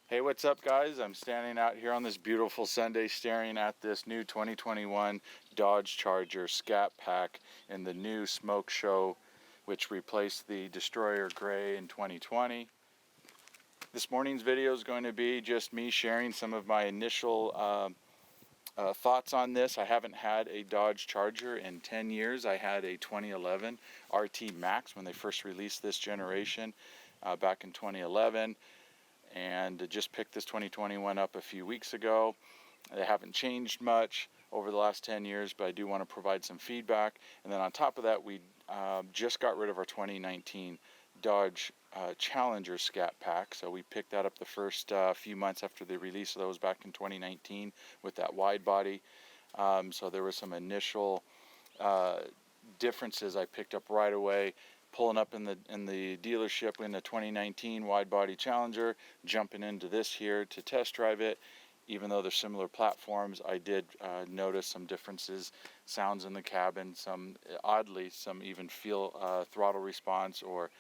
Hey, what's up guys? I'm standing out here on this beautiful Sunday staring at this new 2021 Dodge Charger Skat Pack in the new Smoke Show, which replaced the Destroyer Gray in 2020. This morning's video is going to be just me sharing some of my initial thoughts on this. I haven't had a Dodge Charger in 10 years. I had a 2011 RT Max when they first released this generation back in 2011. And just picked this 2021 up a few weeks ago. They haven't changed much over the last 10 years, but I do want to provide some feedback. And then on top of that, we just got rid of our 2019 Dodge Challenger Skat Pack. So we picked that up the first few months after the release of those back in 2019 with that wide body. So there were some initial differences I picked up right away. Pulling up in the dealership in the 2019 wide body Challenger, jumping into this here to test drive it. Even though they're similar platforms, I did notice some differences, sounds in the cabin, some even feel throttle response or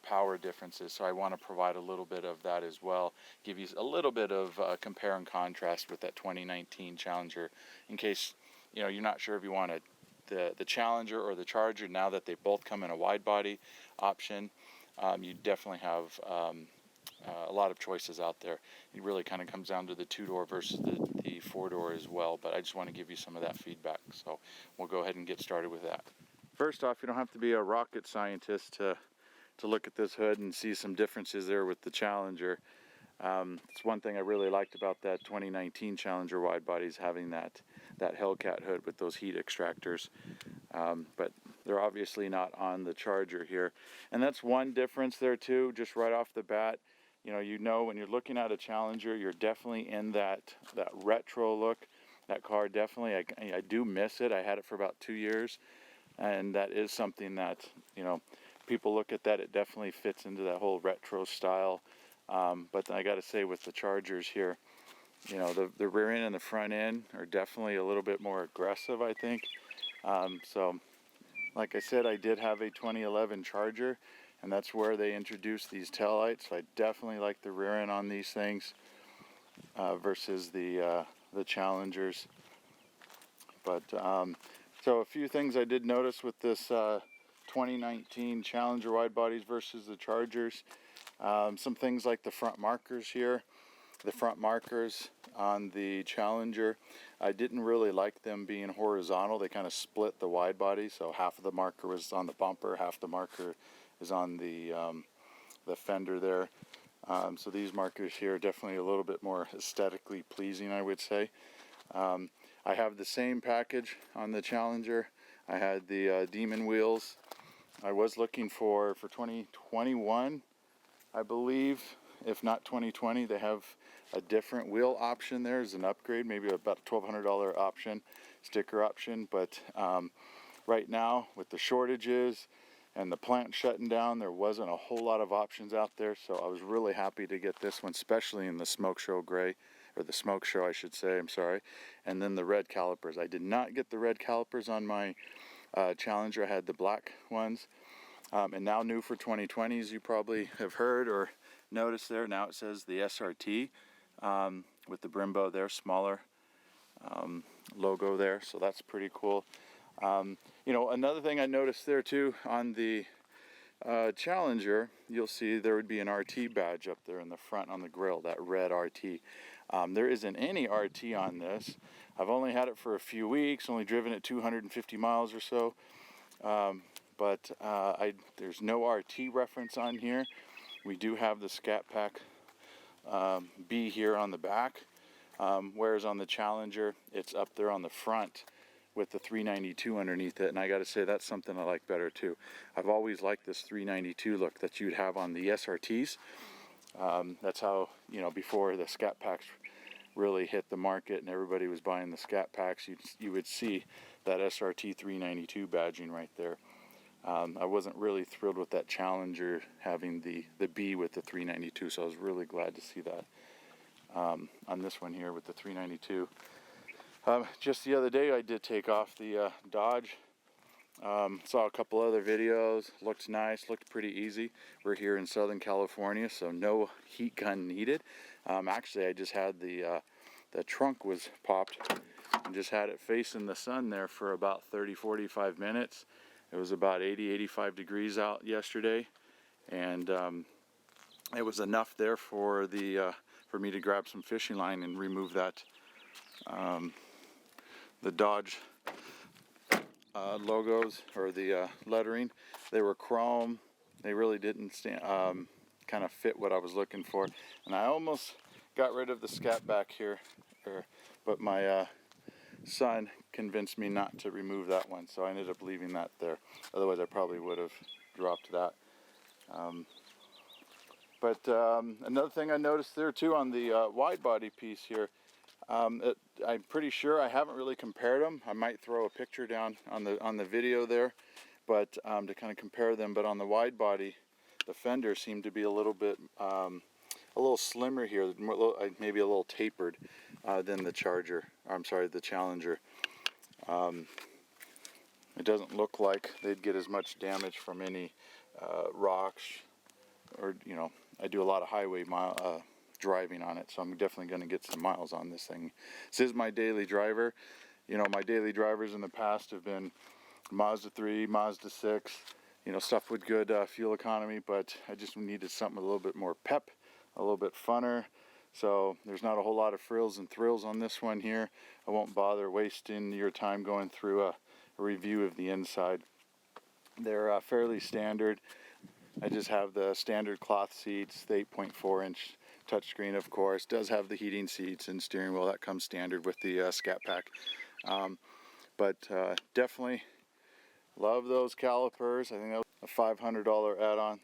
power differences. So I want to provide a little bit of that as well, give you a little bit of compare and contrast with that 2019 Challenger, in case you're not sure if you want to the Challenger or the Charger. Now that they both come in a wide body option, you definitely have a lot of choices out there. It really kind of comes down to the two-door versus the four-door as well, but I just want to give you some of that feedback. So we'll go ahead and get started with that. First off, you don't have to be a rocket scientist to look at this hood and see some differences there with the Challenger. It's one thing I really liked about that 2019 Challenger wide bodies, having that Hellcat hood with those heat extractors, but they're obviously not on the Charger here. And that's one difference there too, just right off the bat. When you're looking at a Challenger, you're definitely in that retro look. That car definitely, I do miss it. I had it for about 2 years, and that is something that people look at that. It definitely fits into that whole retro style. But I got to say, with the Chargers here, the rear end and the front end are definitely a little bit more aggressive, I think. So like I said, I did have a 2011 Charger, and that's where they introduced these taillights. So I definitely like the rear end on these things versus the Challengers. But so a few things I did notice with this 2019 Challenger wide bodies versus the Chargers. Some things like the front markers here. The front markers on the Challenger, I didn't really like them being horizontal. They kind of split the wide body, so half of the marker was on the bumper, half the marker is on the fender there. So these markers here are definitely a little bit more aesthetically pleasing, I would say. I have the same package on the Challenger. I had the Demon wheels. I was looking for 2021, I believe. If not 2020, they have a different wheel option there as an upgrade, maybe about a $1,200 option, sticker option. But right now, with the shortages and the plant shutting down, there wasn't a whole lot of options out there. So I was really happy to get this one, especially in the Smoke Show Gray, or the Smoke Show, I should say, I'm sorry. And then the red calipers. I did not get the red calipers on my Challenger. I had the black ones. And now new for 2020, as you probably have heard or noticed there, now it says the SRT with the Brembo there, smaller logo there, so that's pretty cool. Another thing I noticed there too on the Challenger, you'll see there would be an RT badge up there in the front on the grille, that red RT. There isn't any RT on this. I've only had it for a few weeks, only driven it 250 miles or so. But there's no RT reference on here. We do have the Skat Pack B here on the back, whereas on the Challenger, it's up there on the front with the 392 underneath it. And I got to say, that's something I like better too. I've always liked this 392 look that you'd have on the SRTs. That's how, before the Skat Packs really hit the market and everybody was buying the Skat Packs, you would see that SRT 392 badging right there. I wasn't really thrilled with that Challenger having the B with the 392, so I was really glad to see that on this one here with the 392. Just the other day I did take off the Dodge Saw a couple other videos, looked nice, looked pretty easy. We're here in Southern California, so no heat gun needed. Actually, I just had the trunk was popped and just had it facing the sun there for about 30-45 minutes. It was about 80-85 degrees out yesterday, and it was enough there for me to grab some fishing line and remove that the Dodge logos, or the lettering. They were chrome. They really didn't kind of fit what I was looking for, and I almost got rid of the Skat back here, but my son convinced me not to remove that one, so I ended up leaving that there. Otherwise I probably would have dropped that. But another thing I noticed there too on the wide body piece here, I'm pretty sure, I haven't really compared them. I might throw a picture down on the video there, but to kind of compare them. But on the wide body, the fender seemed to be a little bit a little slimmer here, maybe a little tapered than the the Challenger. It doesn't look like they'd get as much damage from any rocks, or I do a lot of highway driving on it, so I'm definitely going to get some miles on this thing. This is my daily driver. My daily drivers in the past have been Mazda 3, Mazda 6, stuff with good fuel economy, but I just needed something with a little bit more pep, a little bit funner. So there's not a whole lot of frills and thrills on this one here. I won't bother wasting your time going through a review of the inside. They're fairly standard. I just have the standard cloth seats, the 8.4 inch touchscreen, of course. Does have the heating seats and steering wheel. That comes standard with the Skat Pack. But definitely love those calipers. I think that was a $500 add-on.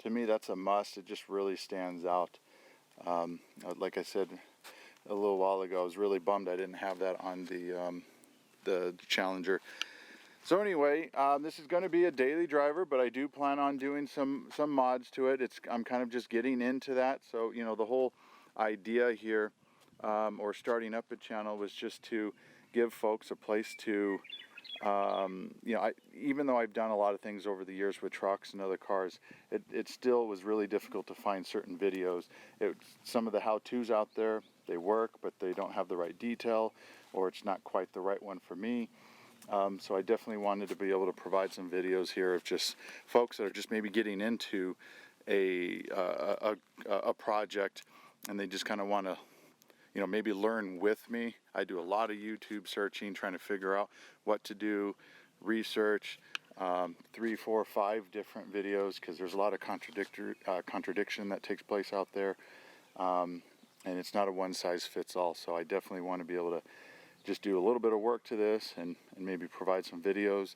To me, that's a must. It just really stands out. Like I said a little while ago, I was really bummed I didn't have that on the Challenger. So anyway, this is going to be a daily driver, but I do plan on doing some mods to it. I'm kind of just getting into that. So the whole idea here, or starting up a channel, was just to give folks a place to, even though I've done a lot of things over the years with trucks and other cars, it still was really difficult to find certain videos. Some of the how-tos out there, they work, but they don't have the right detail, or it's not quite the right one for me. So I definitely wanted to be able to provide some videos here of just folks that are just maybe getting into a project, and they just kind of want to, maybe learn with me. I do a lot of YouTube searching, trying to figure out what to do, research, 3, 4, 5 different videos, because there's a lot of contradiction that takes place out there, and it's not a one-size-fits-all. So I definitely want to be able to just do a little bit of work to this and maybe provide some videos.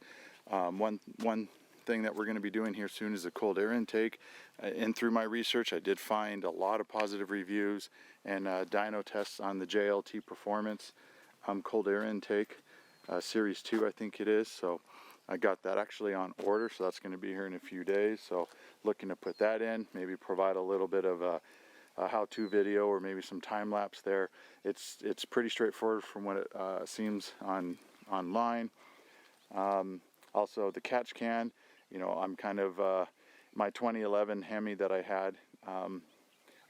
One thing that we're going to be doing here soon is a cold air intake. And through my research, I did find a lot of positive reviews and dyno tests on the JLT Performance cold air intake, Series 2 I think it is. So I got that actually on order, so that's going to be here in a few days. So looking to put that in, maybe provide a little bit of a how-to video, or maybe some time lapse there. It's pretty straightforward from what it seems online. Also the catch can, I'm kind of my 2011 Hemi that I had,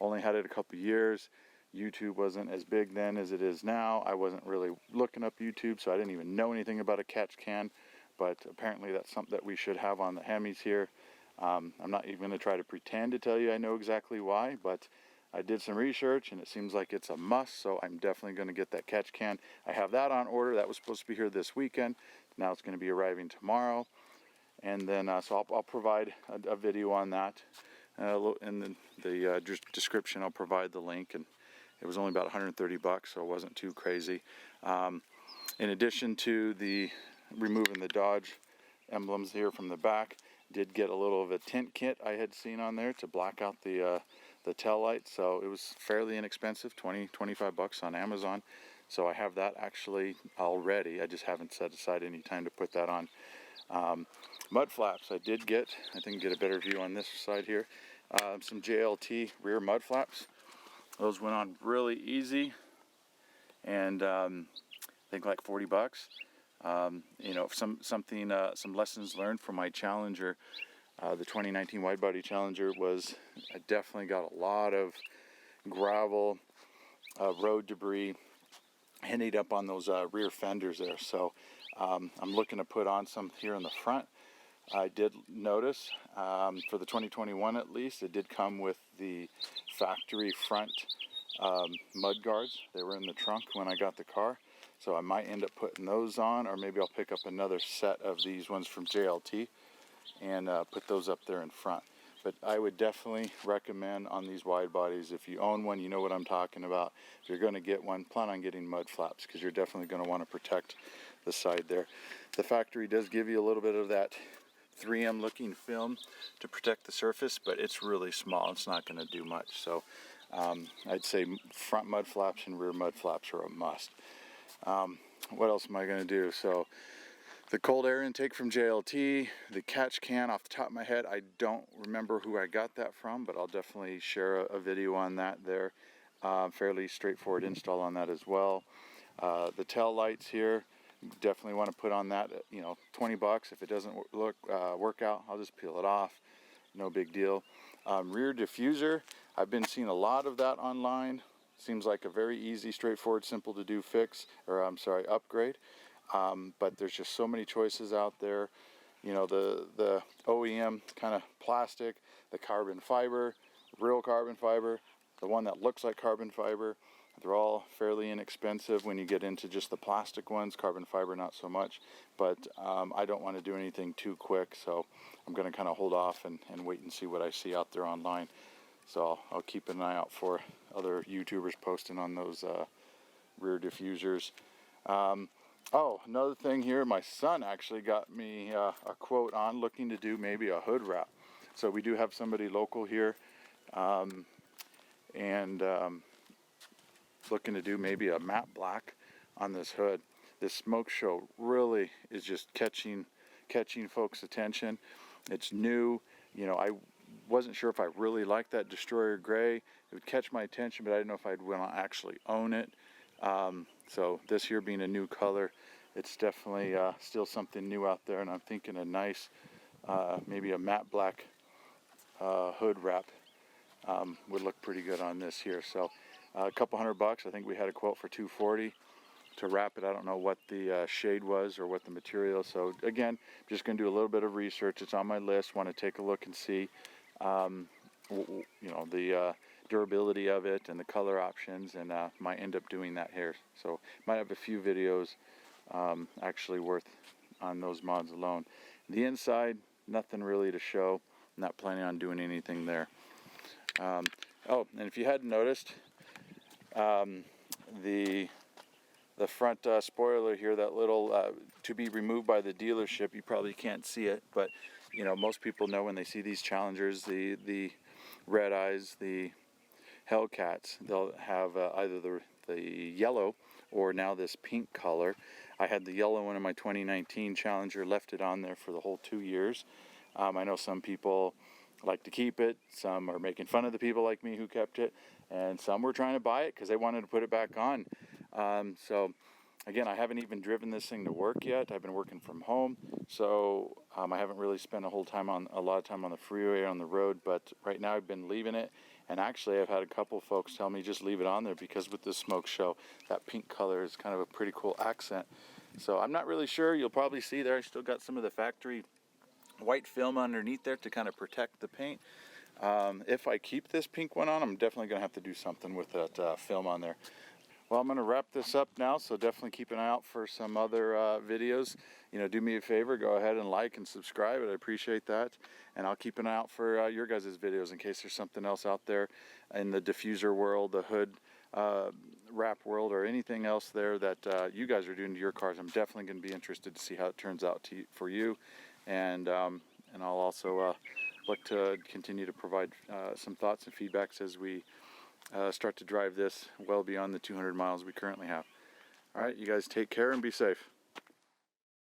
only had it a couple years. YouTube wasn't as big then as it is now. I wasn't really looking up YouTube, so I didn't even know anything about a catch can, but apparently that's something that we should have on the Hemis here. I'm not even going to try to pretend to tell you I know exactly why, but I did some research and it seems like it's a must, so I'm definitely going to get that catch can. I have that on order. That was supposed to be here this weekend. Now it's going to be arriving tomorrow. And then, so I'll provide a video on that. In the description, I'll provide the link. And it was only about 130 bucks, so it wasn't too crazy. In addition to removing the Dodge emblems here from the back, did get a little of a tint kit I had seen on there to black out the tail light. So it was fairly inexpensive, 25 bucks on Amazon. So I have that actually already. I just haven't set aside any time to put that on. Mud flaps I did get. I think get a better view on this side here. Some JLT rear mud flaps. Those went on really easy, and I think like 40 bucks. You know, some lessons learned from my Challenger. The 2019 wide body Challenger was, I definitely got a lot of gravel, road debris, ended up on those rear fenders there. So I'm looking to put on some here in the front. I did notice for the 2021 at least, it did come with the factory front mud guards. They were in the trunk when I got the car. So I might end up putting those on, or maybe I'll pick up another set of these ones from JLT and put those up there in front. But I would definitely recommend on these wide bodies, if you own one, you know what I'm talking about. If you're going to get one, plan on getting mud flaps, because you're definitely going to want to protect the side there. The factory does give you a little bit of that 3M looking film to protect the surface, but it's really small. It's not going to do much. So I'd say front mud flaps and rear mud flaps are a must. What else am I going to do? So the cold air intake from JLT, the catch can, off the top of my head, I don't remember who I got that from, but I'll definitely share a video on that there. Fairly straightforward install on that as well. The tail lights here, definitely want to put on that, you know, 20 bucks. If it doesn't work out, I'll just peel it off. No big deal. Rear diffuser, I've been seeing a lot of that online. Seems like a very easy, straightforward, simple to do fix, or I'm sorry, upgrade. But there's just so many choices out there. You know, the OEM kind of plastic, the carbon fiber, real carbon fiber, the one that looks like carbon fiber. They're all fairly inexpensive when you get into just the plastic ones. Carbon fiber not so much, but I don't want to do anything too quick, so I'm going to kind of hold off and wait and see what I see out there online. So I'll keep an eye out for other YouTubers posting on those rear diffusers. Oh, another thing here, my son actually got me a quote on looking to do maybe a hood wrap. So we do have somebody local here, and looking to do maybe a matte black on this hood. This smoke show really is just catching folks' attention. It's new. You know, I wasn't sure if I really liked that Destroyer Gray. It would catch my attention, but I didn't know if I'd want to actually own it. So this here being a new color, it's definitely still something new out there, and I'm thinking a nice, maybe a matte black hood wrap would look pretty good on this here. So a couple $100. I think we had a quote for $240 to wrap it. I don't know what the shade was or what the material. So again, just going to do a little bit of research. It's on my list. Want to take a look and see, you know, the durability of it and the color options, and might end up doing that here. So might have a few videos actually worth on those mods alone. The inside, nothing really to show. I'm not planning on doing anything there. Oh, and if you hadn't noticed, the front spoiler here, that little to be removed by the dealership, you probably can't see it, but you know, most people know when they see these Challengers, the red eyes, the Hellcats, they'll have either the yellow or now this pink color. I had the yellow one in my 2019 Challenger, left it on there for the whole 2 years. I know some people like to keep it, some are making fun of the people like me who kept it, and some were trying to buy it because they wanted to put it back on. So again, I haven't even driven this thing to work yet. I've been working from home, so I haven't really spent a lot of time on the freeway or on the road, but right now I've been leaving it. And actually, I've had a couple folks tell me just leave it on there, because with this smoke show, that pink color is kind of a pretty cool accent. So I'm not really sure. You'll probably see there, I still got some of the factory white film underneath there to kind of protect the paint. If I keep this pink one on, I'm definitely going to have to do something with that film on there. Well, I'm going to wrap this up now, so definitely keep an eye out for some other videos. You know, do me a favor, go ahead and like and subscribe. I'd appreciate that. And I'll keep an eye out for your guys' videos in case there's something else out there in the diffuser world, the hood wrap world, or anything else there that you guys are doing to your cars. I'm definitely going to be interested to see how it turns out for you. And I'll also look to continue to provide some thoughts and feedbacks as we start to drive this well beyond the 200 miles we currently have. All right, you guys take care and be safe.